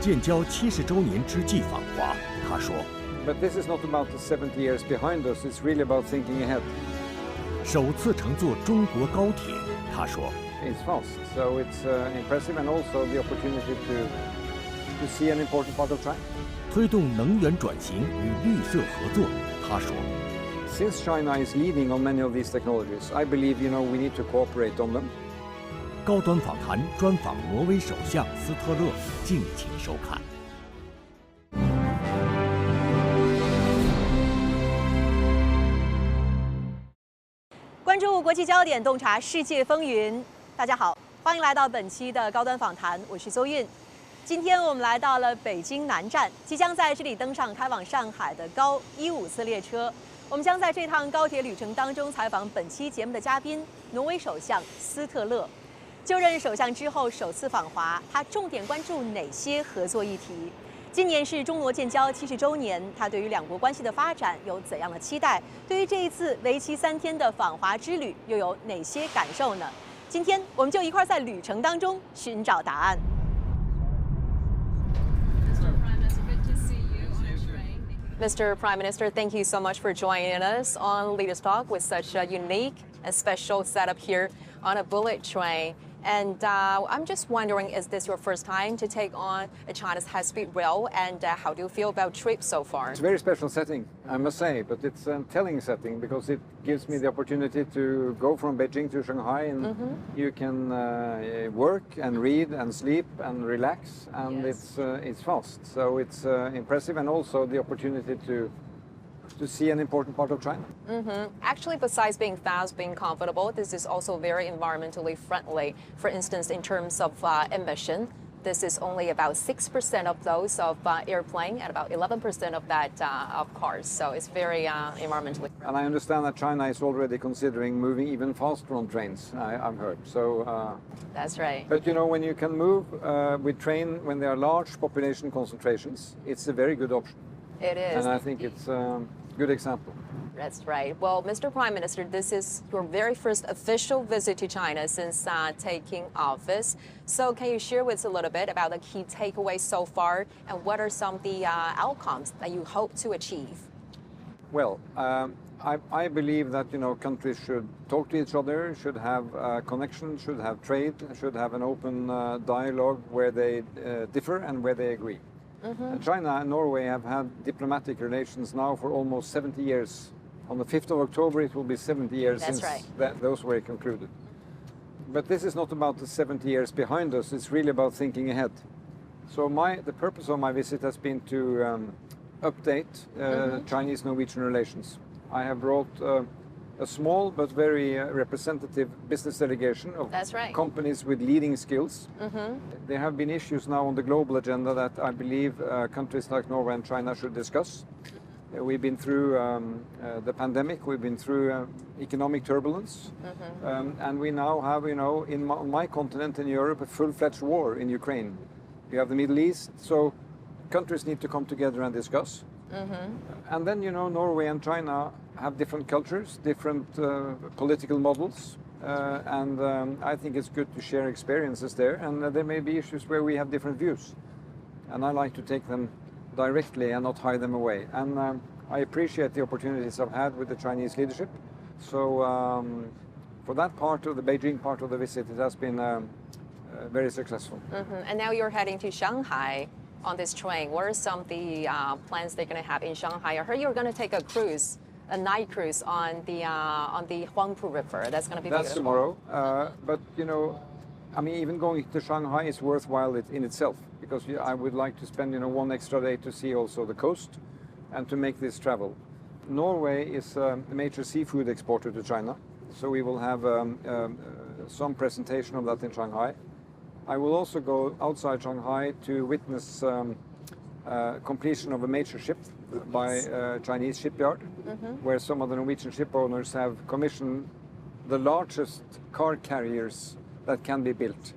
建交70周年之际访华，他说 But this is not about the 70 years behind us, it's really about thinking ahead. 首次乘坐中国高铁，他说 It's fast, so it's impressive and also the opportunity to see an important part of China. 推动能源转型与绿色合作，他说 Since China is leading on many of these technologies, I believe, we need to cooperate on them. 高端访谈专访挪威首相斯特勒，敬请收看。关注国际焦点，洞察世界风云。大家好，欢迎来到本期的高端访谈，我是邹韵。今天我们来到了北京南站，即将在这里登上开往上海的高15次列车。我们将在这趟高铁旅程当中采访本期节目的嘉宾——挪威首相斯特勒。就任首相之后首次访华，他重点关注哪些合作议题？今年是中挪建交70周年，他对于两国关系的发展有怎样的期待？对于这一次为期3天的访华之旅，又有哪些感受呢？今天我们就一块在旅程当中寻找答案。Mr. Prime Minister, thank you so much for joining us on Leaders Talk with such a unique and special setup here on a bullet train. And I'm just wondering, is this your first time to take on China's high-speed rail? And how do you feel about trip so far? It's a very special setting, I must say, but it's a telling setting because it gives me the opportunity to go from Beijing to Shanghai, and you can work and read and sleep and relax, and it's fast. So it's impressive, and also the opportunity to see an important part of China. Actually, besides being fast, being comfortable, this is also very environmentally friendly. For instance, in terms of emission, this is only about 6% of those of airplane and about 11% of that of cars. So it's very environmentally friendly. And I understand that China is already considering moving even faster on trains, I've heard. So that's right. But when you can move with train when there are large population concentrations, it's a very good option. It is. And I think it's a good example. That's right. Well, Mr. Prime Minister, this is your very first official visit to China since taking office. So can you share with us a little bit about the key takeaways so far and what are some of the outcomes that you hope to achieve? Well, I believe that, countries should talk to each other, should have connection, should have trade, should have an open dialogue where they differ and where they agree. China and Norway have had diplomatic relations now for almost 70 years. On the 5th of October, it will be 70 years since those were concluded. But this is not about the 70 years behind us, it's really about thinking ahead. So the purpose of my visit has been to update Chinese-Norwegian relations. I have brought a small but very representative business delegation of companies with leading skills. There have been issues now on the global agenda that I believe countries like Norway and China should discuss. We've been through the pandemic, we've been through economic turbulence, and we now have, on my continent in Europe, a full-fledged war in Ukraine. You have the Middle East, so countries need to come together and discuss. And then, Norway and China have different cultures, different political models, and I think it's good to share experiences there, and there may be issues where we have different views. And I like to take them directly and not hide them away. And I appreciate the opportunities I've had with the Chinese leadership. So for that part of the Beijing part of the visit, it has been very successful. And now you're heading to Shanghai on this train. What are some of the plans they're going to have in Shanghai? I heard you're going to take a cruise, a night cruise on the Huangpu River. That's going to be That's tomorrow. But even going to Shanghai is worthwhile in itself, because I would like to spend one extra day to see also the coast and to make this travel. Norway is a major seafood exporter to China, so we will have some presentation of that in Shanghai. I will also go outside Shanghai to witness completion of a major ship by a Chinese shipyard, where some of the Norwegian ship owners have commissioned the largest car carriers that can be built.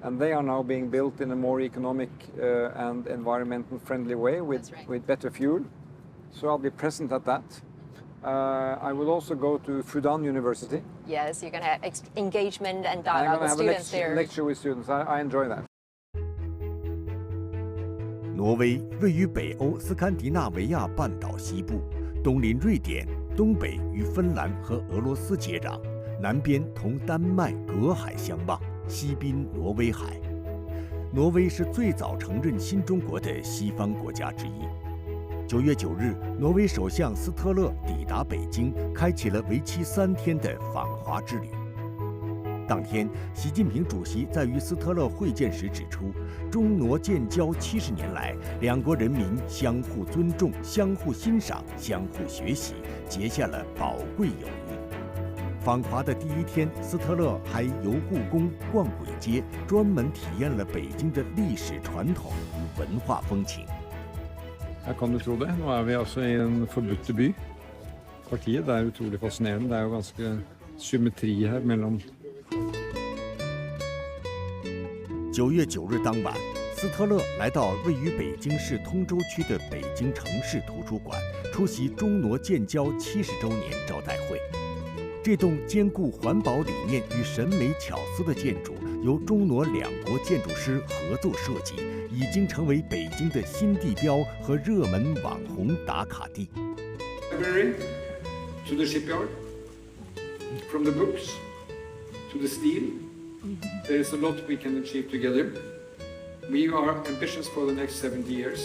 And they are now being built in a more economic and environmental friendly way with better fuel. So I'll be present at that. I will also go to Fudan University. Yes, you're going to have engagement and dialogue with students there. Lecture with students. I enjoy that. 挪威位于北欧斯堪的纳维亚半岛西部，东邻瑞典，东北与芬兰和俄罗斯接壤，南边同丹麦隔海相望，西濒挪威海。挪威是最早承认新中国的西方国家之一。9月9日，挪威首相斯特勒抵达北京，开启了为期3天的访华之旅。当天，习近平主席在与斯特勒会见时指出，中挪建交70年来，两国人民相互尊重、相互欣赏、相互学习，结下了宝贵友谊。访华的第1天，斯特勒还游故宫、逛簋街，专门体验了北京的历史传统与文化风情。Ja, kan du tro det? Nå vi altså I en forbudte by. Partiet det utrolig fascinerende. Det jo ganske symmetri her mellom 9月9日当晚，斯特勒来到位于北京市通州区的北京城市图书馆，出席中挪建交70周年招待会。这栋兼顾环保理念与审美巧思的建筑，由中挪2国建筑师合作设计，已经成为北京的新地标和热门网红打卡地。To the shipyard, from the books to the steel, there is a lot we can achieve together. We are ambitious for the next 70 years.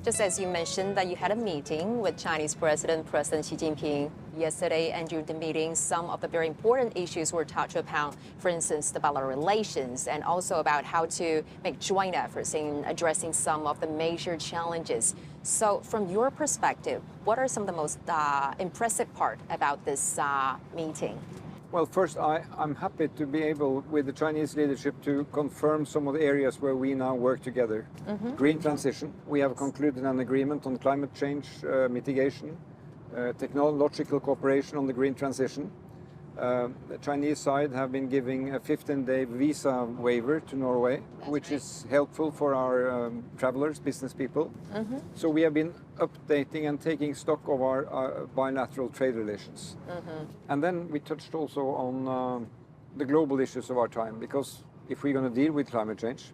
Just as you mentioned that you had a meeting with Chinese President Xi Jinping yesterday, and during the meeting, some of the very important issues were touched upon, for instance, the bilateral relations, and also about how to make joint efforts in addressing some of the major challenges. So from your perspective, what are some of the most impressive part about this meeting? Well, first, I'm happy to be able, with the Chinese leadership, to confirm some of the areas where we now work together. Green transition. We have concluded an agreement on climate change mitigation, technological cooperation on the green transition. The Chinese side have been giving a 15-day visa waiver to Norway, which is helpful for our travelers, business people. So we have been updating and taking stock of our bilateral trade relations. And then we touched also on the global issues of our time, because if we're going to deal with climate change,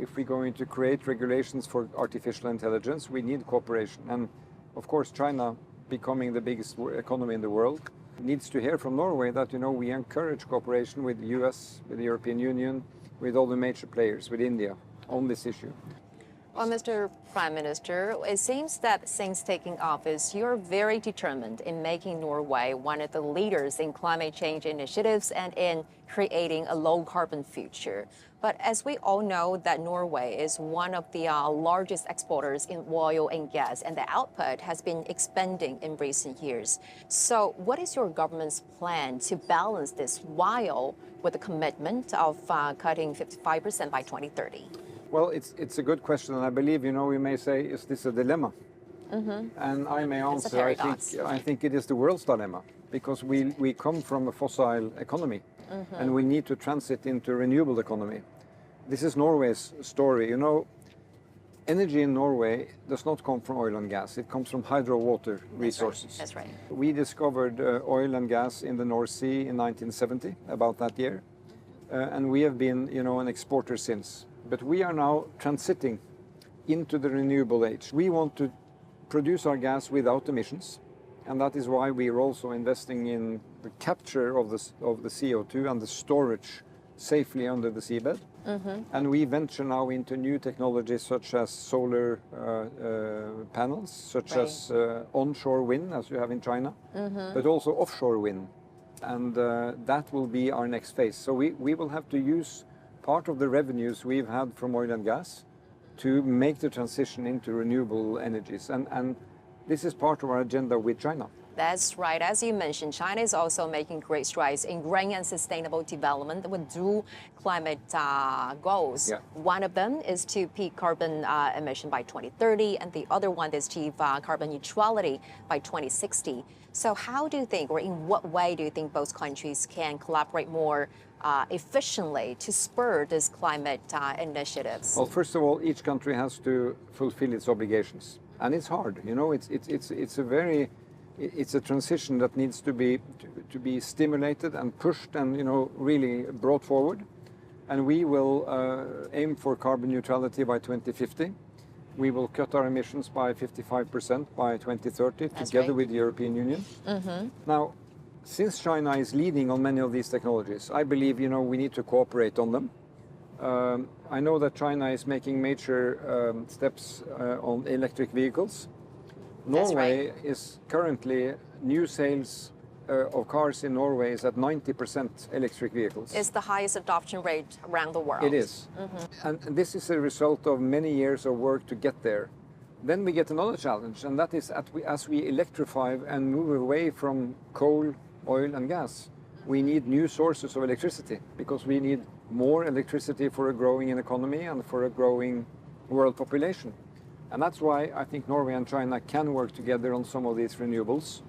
if we're going to create regulations for artificial intelligence, we need cooperation. And of course, China, becoming the biggest economy in the world, needs to hear from Norway that, we encourage cooperation with the US, with the European Union, with all the major players, with India, on this issue. Well, Mr. Prime Minister, it seems that since taking office, you're very determined in making Norway one of the leaders in climate change initiatives and in creating a low-carbon future. But as we all know that Norway is one of the largest exporters in oil and gas, and the output has been expanding in recent years. So what is your government's plan to balance this while with the commitment of cutting 55% by 2030? Well, it's a good question, and I believe, we may say, is this a dilemma? And I may answer, I think it is the world's dilemma, because we come from a fossil economy, and we need to transit into a renewable economy. This is Norway's story. Energy in Norway does not come from oil and gas. It comes from hydro water resources. That's right. We discovered oil and gas in the North Sea in 1970, about that year, and we have been, an exporter since. But we are now transiting into the renewable age. We want to produce our gas without emissions, and that is why we are also investing in the capture of the CO2 and the storage safely under the seabed. And we venture now into new technologies such as solar panels, such as onshore wind, as you have in China, but also offshore wind. And that will be our next phase. So we will have to use part of the revenues we've had from oil and gas to make the transition into renewable energies. And this is part of our agenda with China. That's right. As you mentioned, China is also making great strides in green and sustainable development with dual climate goals. Yeah. One of them is to peak carbon emission by 2030, and the other one is to achieve carbon neutrality by 2060. So how do you think, or in what way do you think both countries can collaborate more efficiently to spur these climate initiatives? Well, first of all, each country has to fulfill its obligations, and it's hard. It's a transition that needs to be stimulated and pushed and really brought forward. And we will aim for carbon neutrality by 2050. We will cut our emissions by 55% by 2030 together with the European Union. Now, since China is leading on many of these technologies, I believe we need to cooperate on them. I know that China is making major steps on electric vehicles. Norway is currently new sales of cars in Norway is at 90% electric vehicles. It's the highest adoption rate around the world. It is. And this is a result of many years of work to get there. Then we get another challenge, and that is as we electrify and move away from coal, oil and gas, we need new sources of electricity because we need more electricity for a growing economy and for a growing world population. And that's why I think Norway and China can work together on some of these renewables.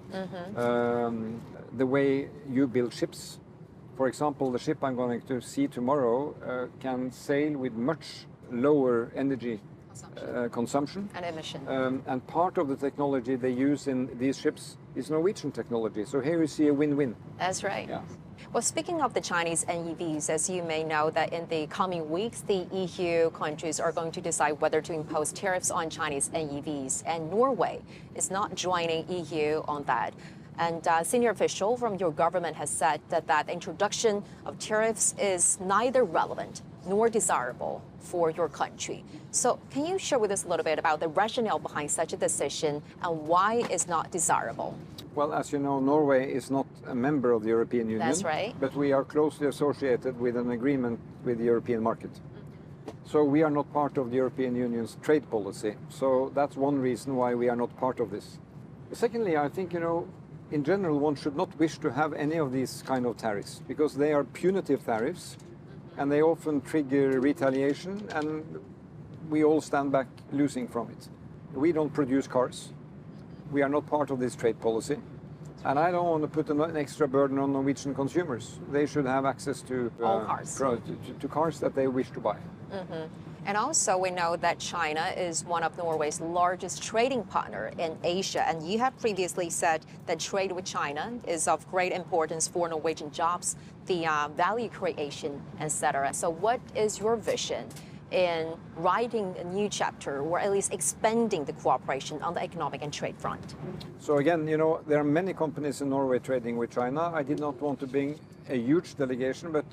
The way you build ships. For example, the ship I'm going to see tomorrow can sail with much lower energy consumption. And emission. And part of the technology they use in these ships is Norwegian technology. So here you see a win-win. That's right. Yeah. Well, speaking of the Chinese NEVs, as you may know that in the coming weeks, the EU countries are going to decide whether to impose tariffs on Chinese NEVs. And Norway is not joining EU on that. And a senior official from your government has said that the introduction of tariffs is neither relevant nor desirable for your country. So can you share with us a little bit about the rationale behind such a decision and why it's not desirable? Well, as you know, Norway is not a member of the European Union. That's right. But we are closely associated with an agreement with the European market. So we are not part of the European Union's trade policy. So that's one reason why we are not part of this. Secondly, I think, in general, one should not wish to have any of these kind of tariffs because they are punitive tariffs and they often trigger retaliation and we all stand back losing from it. We don't produce cars. We are not part of this trade policy. And I don't want to put an extra burden on Norwegian consumers. They should have access to all cars. To cars that they wish to buy. And also we know that China is one of Norway's largest trading partner in Asia. And you have previously said that trade with China is of great importance for Norwegian jobs, the value creation, etc. So what is your vision in writing a new chapter or at least expanding the cooperation on the economic and trade front? So again, there are many companies in Norway trading with China. I did not want to bring a huge delegation, but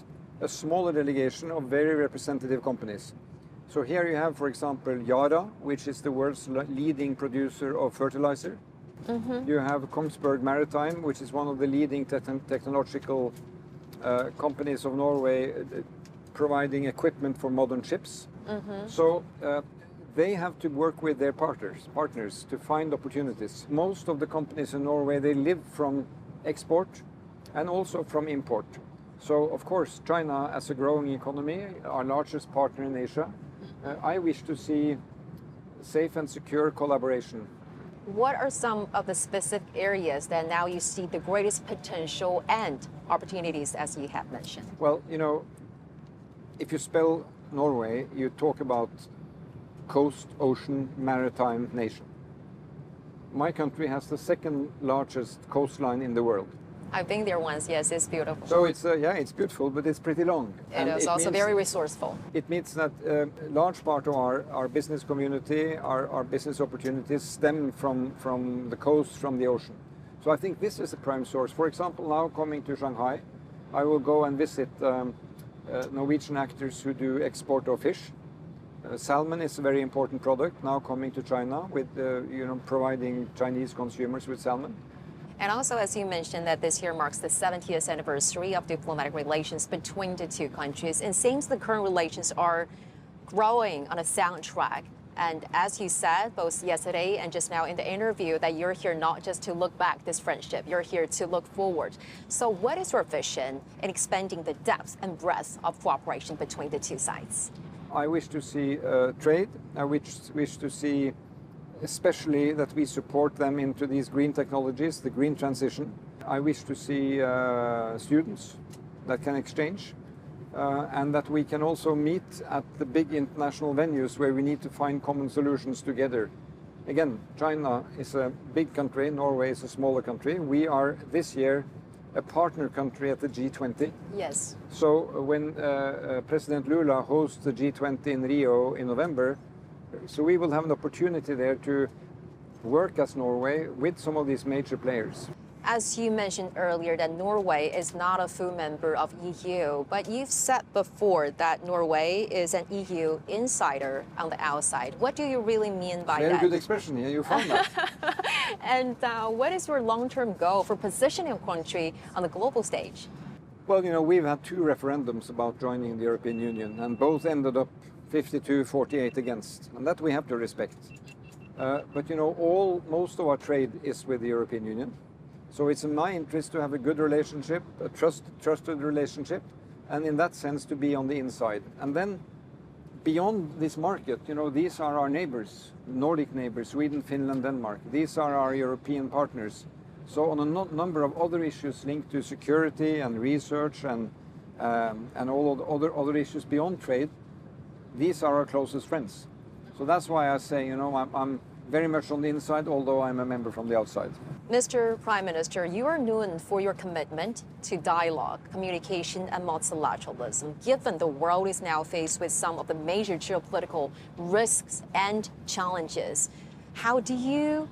a smaller delegation of very representative companies. So here you have, for example, Yara, which is the world's leading producer of fertilizer. You have Kongsberg Maritime, which is one of the leading technological companies of Norway, providing equipment for modern ships. So they have to work with their partners to find opportunities. Most of the companies in Norway, they live from export and also from import. So of course, China as a growing economy, our largest partner in Asia, I wish to see safe and secure collaboration. What are some of the specific areas that now you see the greatest potential and opportunities, as you have mentioned? Well, if you spell Norway, you talk about coast, ocean, maritime nation. My country has the second largest coastline in the world. I've been there once, yes, it's beautiful. So it's, it's beautiful, but it's pretty long. It is also very resourceful. It means that a large part of our business community, our business opportunities stem from the coast, from the ocean. So I think this is a prime source. For example, now coming to Shanghai, I will go and visit Norwegian actors who do export of fish. Salmon is a very important product now coming to China with providing Chinese consumers with salmon. And also, as you mentioned, that this year marks the 70th anniversary of diplomatic relations between the two countries. And it seems the current relations are growing on a sound track. And as you said, both yesterday and just now in the interview, that you're here not just to look back this friendship, you're here to look forward. So what is your vision in expanding the depth and breadth of cooperation between the two sides? I wish to see trade. I wish to see especially that we support them into these green technologies, the green transition. I wish to see students that can exchange and that we can also meet at the big international venues where we need to find common solutions together. Again, China is a big country, Norway is a smaller country. We are this year a partner country at the G20. Yes. So when President Lula hosts the G20 in Rio in November, so we will have an opportunity there to work as Norway with some of these major players. As you mentioned earlier, that Norway is not a full member of EU, but you've said before that Norway is an EU insider on the outside. What do you really mean by that? Very good expression here, you found that. And what is your long-term goal for positioning a country on the global stage? Well, you know, we've had two referendums about joining the European Union, and both ended up 52-48 against, and that we have to respect. But you know, most of our trade is with the European Union. So it's in my interest to have a good relationship, a trusted relationship, and in that sense to be on the inside. And then beyond this market, you know, these are our neighbors, Nordic neighbors, Sweden, Finland, Denmark. These are our European partners. So on a number of other issues linked to security and research and all of the other issues beyond trade, these are our closest friends. So that's why I say, you know, I'm very much on the inside, although I'm a member from the outside. Mr. Prime Minister, you are known for your commitment to dialogue, communication, and multilateralism. Given the world is now faced with some of the major geopolitical risks and challenges, how do you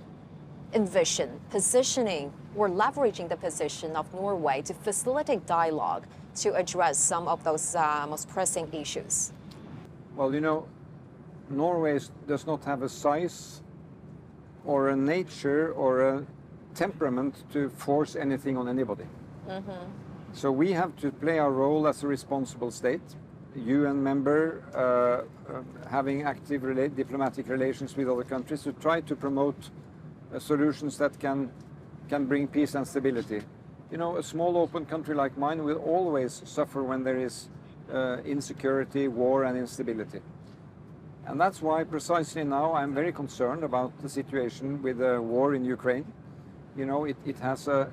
envision positioning or leveraging the position of Norway to facilitate dialogue to address some of those most pressing issues? Well, you know, Norway does not have a size or a nature or a temperament to force anything on anybody. So we have to play our role as a responsible state, UN member, having active diplomatic relations with other countries to try to promote solutions that can bring peace and stability. You know, a small open country like mine will always suffer when there is insecurity, war and instability. And that's why precisely now I'm very concerned about the situation with the war in Ukraine. You know, it has a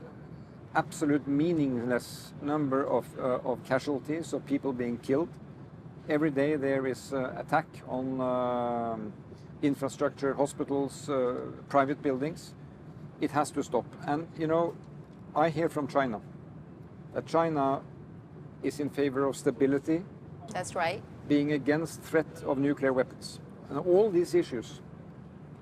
absolute meaningless number of casualties, of people being killed. Every day there is attack on infrastructure, hospitals, private buildings. It has to stop. And, you know, I hear from China that China is in favor of stability. That's right. Being against threat of nuclear weapons. And all these issues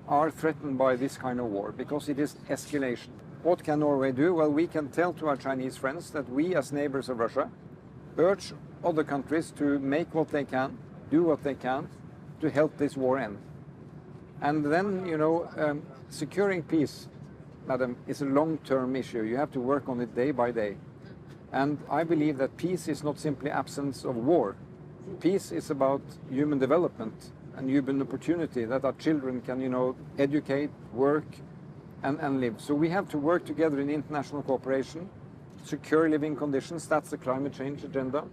are threatened by this kind of war because it is escalation. What can Norway do? Well, we can tell to our Chinese friends that we as neighbors of Russia urge other countries to make what they can, do what they can to help this war end. And then, you know, securing peace, madam, is a long-term issue. You have to work on it day by day. And I believe that peace is not simply absence of war. Peace is about human development and human opportunity, that our children can, you know, educate, work, and live. So we have to work together in international cooperation, secure living conditions, that's the climate change agenda,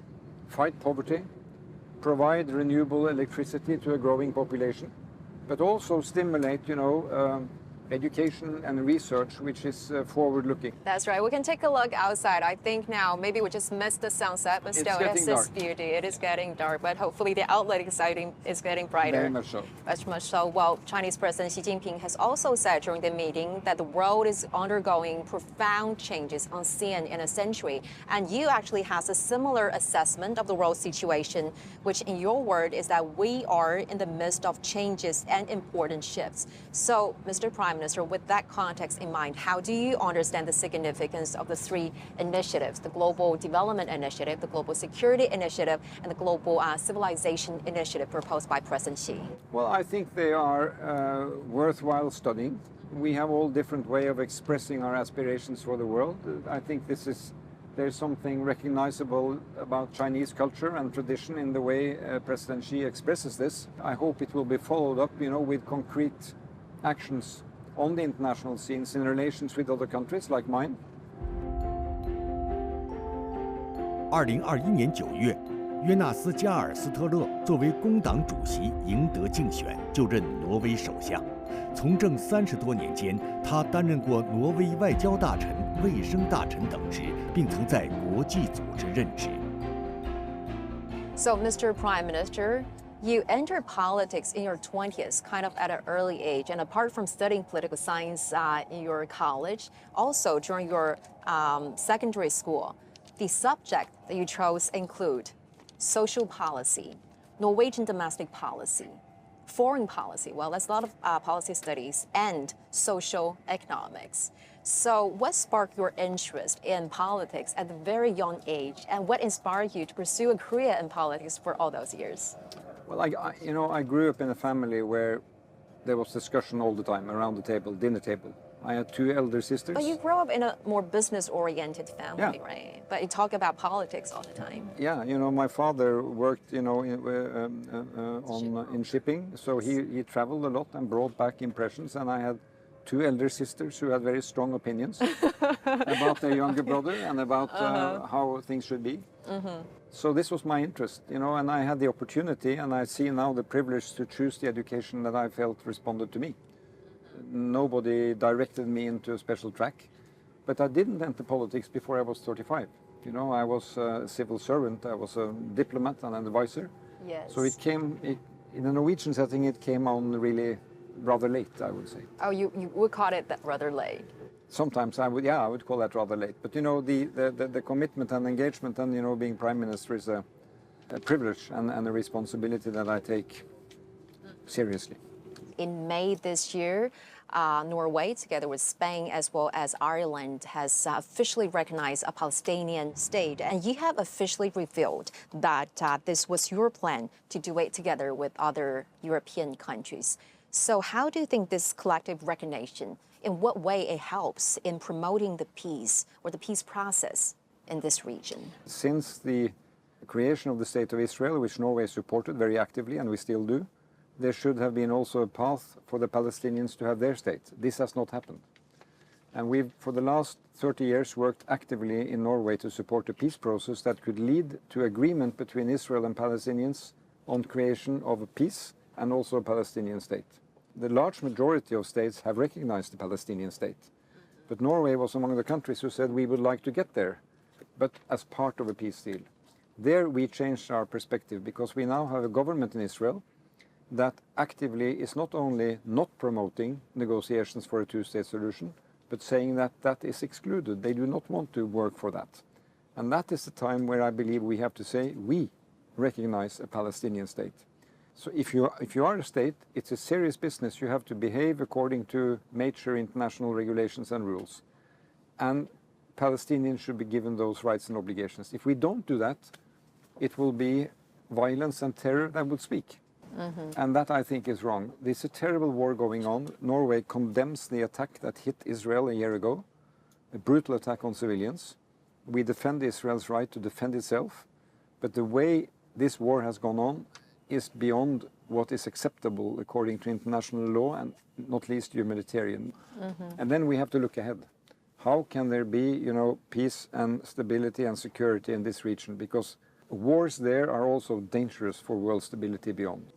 fight poverty, provide renewable electricity to a growing population, but also stimulate, you know, education and research, which is forward-looking. That's right. We can take a look outside. I think now maybe we just missed the sunset, but still it has its beauty. It is getting dark, but hopefully the outlet is getting brighter. Very much so. Much, much so. Well, Chinese President Xi Jinping has also said during the meeting that the world is undergoing profound changes unseen in a century. And you actually has a similar assessment of the world situation, which in your word is that we are in the midst of changes and important shifts. So, Mr. Prime Minister, with that context in mind, how do you understand the significance of the three initiatives, the Global Development Initiative, the Global Security Initiative, and the Global Civilization Initiative proposed by President Xi? Well, I think they are worthwhile studying. We have all different ways of expressing our aspirations for the world. I think there's something recognizable about Chinese culture and tradition in the way President Xi expresses this. I hope it will be followed up, you know, with concrete actions on the international scenes in relations with other countries like mine. 2021年9月，约纳斯·加尔斯特勒作为工党主席赢得竞选，就任挪威首相。从政30多年间，他担任过挪威外交大臣、卫生大臣等职，并曾在国际组织任职。So, Mr. Prime Minister, you entered politics in your 20s, kind of at an early age, and apart from studying political science in your college, also during your secondary school, the subject that you chose include social policy, Norwegian domestic policy, foreign policy, well, there's a lot of policy studies, and social economics. So what sparked your interest in politics at a very young age, and what inspired you to pursue a career in politics for all those years? Well, I grew up in a family where there was discussion all the time around the table, dinner table. I had two elder sisters. But you grew up in a more business-oriented family, Yeah. right? But you talk about politics all the time. Yeah, my father worked, in shipping, so he traveled a lot and brought back impressions. And I had two elder sisters who had very strong opinions about their younger brother and about how things should be. So this was my interest, and I had the opportunity, and I see now the privilege to choose the education that I felt responded to me. Nobody directed me into a special track, but I didn't enter politics before I was 35. I was a civil servant, I was a diplomat and an advisor. Yes. So in a Norwegian setting, it came on really rather late, I would say. Oh, you would call it that rather late. Sometimes I would call that rather late. But the commitment and engagement and being Prime Minister is a privilege and a responsibility that I take seriously. In May this year, Norway, together with Spain as well as Ireland, has officially recognized a Palestinian state. And you have officially revealed that this was your plan to do it together with other European countries. So how do you think this collective recognition, in what way it helps in promoting the peace or the peace process in this region? Since the creation of the State of Israel, which Norway supported very actively, and we still do, there should have been also a path for the Palestinians to have their state. This has not happened. And we've, for the last 30 years, worked actively in Norway to support a peace process that could lead to agreement between Israel and Palestinians on creation of a peace and also a Palestinian state. The large majority of states have recognized the Palestinian state. But Norway was among the countries who said we would like to get there, but as part of a peace deal. There we changed our perspective because we now have a government in Israel that actively is not only not promoting negotiations for a two-state solution, but saying that that is excluded. They do not want to work for that. And that is the time where I believe we have to say we recognize a Palestinian state. So if you are a state, it's a serious business. You have to behave according to major international regulations and rules. And Palestinians should be given those rights and obligations. If we don't do that, it will be violence and terror that will speak. And that, I think, is wrong. There's a terrible war going on. Norway condemns the attack that hit Israel a year ago, a brutal attack on civilians. We defend Israel's right to defend itself, but the way this war has gone on is beyond what is acceptable according to international law and not least humanitarian. And then we have to look ahead. How can there be, peace and stability and security in this region? Because wars there are also dangerous for world stability beyond.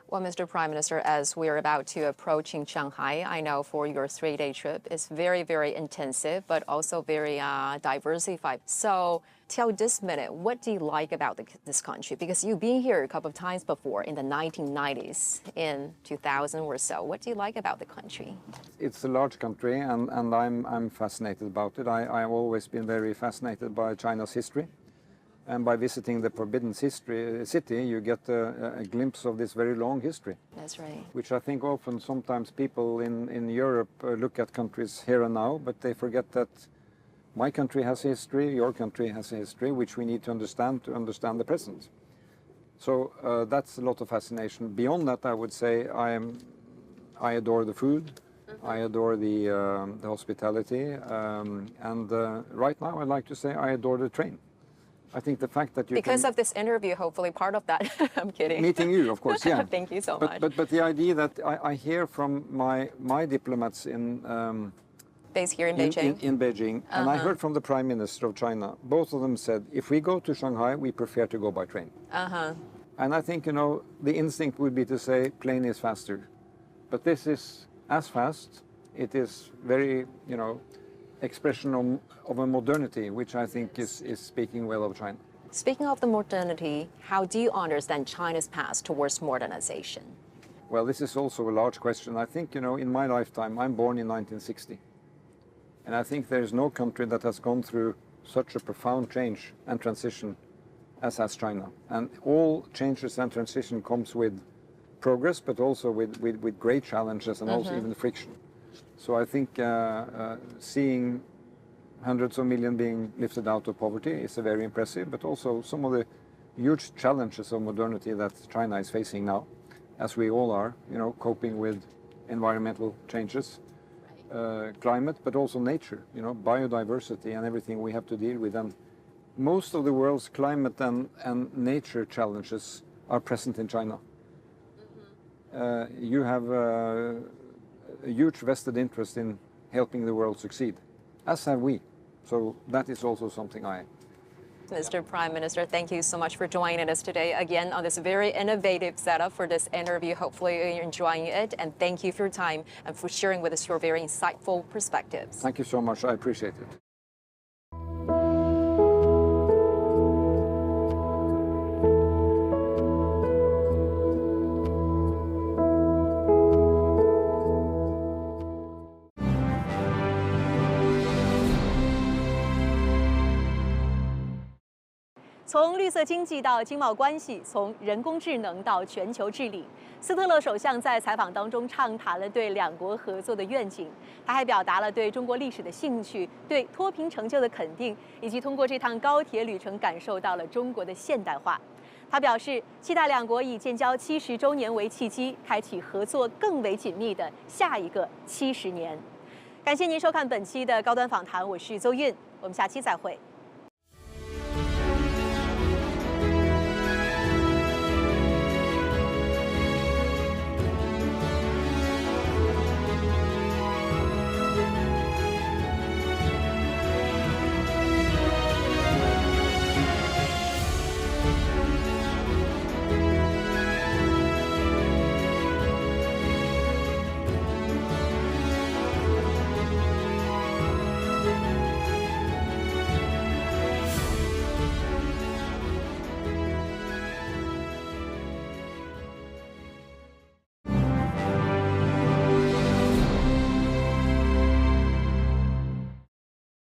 Well, Mr. Prime Minister, as we're about to approaching Shanghai, I know for your 3-day trip, it's very, very intensive, but also very diversified. So till this minute, what do you like about this country? Because you've been here a couple of times before in the 1990s, in 2000 or so. What do you like about the country? It's a large country, and I'm fascinated about it. I've always been very fascinated by China's history. And by visiting the Forbidden City, you get a glimpse of this very long history. That's right. Which I think often sometimes people in Europe look at countries here and now, but they forget that my country has a history, your country has a history, which we need to understand the present. So that's a lot of fascination. Beyond that, I would say I adore the food, I adore the hospitality, and right now I'd like to say I adore the train. I think the fact that you Because of this interview, hopefully part of that. I'm kidding. Meeting you, of course, yeah. Thank you so much. But the idea that I hear from my diplomats based here in Beijing. In Beijing, and I heard from the Prime Minister of China. Both of them said, if we go to Shanghai, we prefer to go by train. And I think, the instinct would be to say plane is faster. But this is as fast. It is very, expression of a modernity, which I think is speaking well of China. Speaking of the modernity, how do you understand China's path towards modernization? Well, this is also a large question. I think, in my lifetime, I'm born in 1960. And I think there is no country that has gone through such a profound change and transition as has China. And all changes and transition comes with progress, but also with great challenges and also even friction. So I think seeing hundreds of millions being lifted out of poverty is very impressive, but also some of the huge challenges of modernity that China is facing now, as we all are, coping with environmental changes, climate, but also nature, biodiversity and everything we have to deal with. And most of the world's climate and nature challenges are present in China. You have a huge vested interest in helping the world succeed, as have we. So that is also something Mr. Prime Minister, thank you so much for joining us today again on this very innovative setup for this interview. Hopefully you're enjoying it, and thank you for your time and for sharing with us your very insightful perspectives. Thank you so much. I appreciate it.从绿色经济到经贸关系，从人工智能到全球治理，斯特勒首相在采访当中畅谈了对两国合作的愿景。他还表达了对中国历史的兴趣，对脱贫成就的肯定，以及通过这趟高铁旅程感受到了中国的现代化。他表示，期待两国以建交70周年为契机，开启合作更为紧密的下一个70年。感谢您收看本期的高端访谈，我是邹韵，我们下期再会。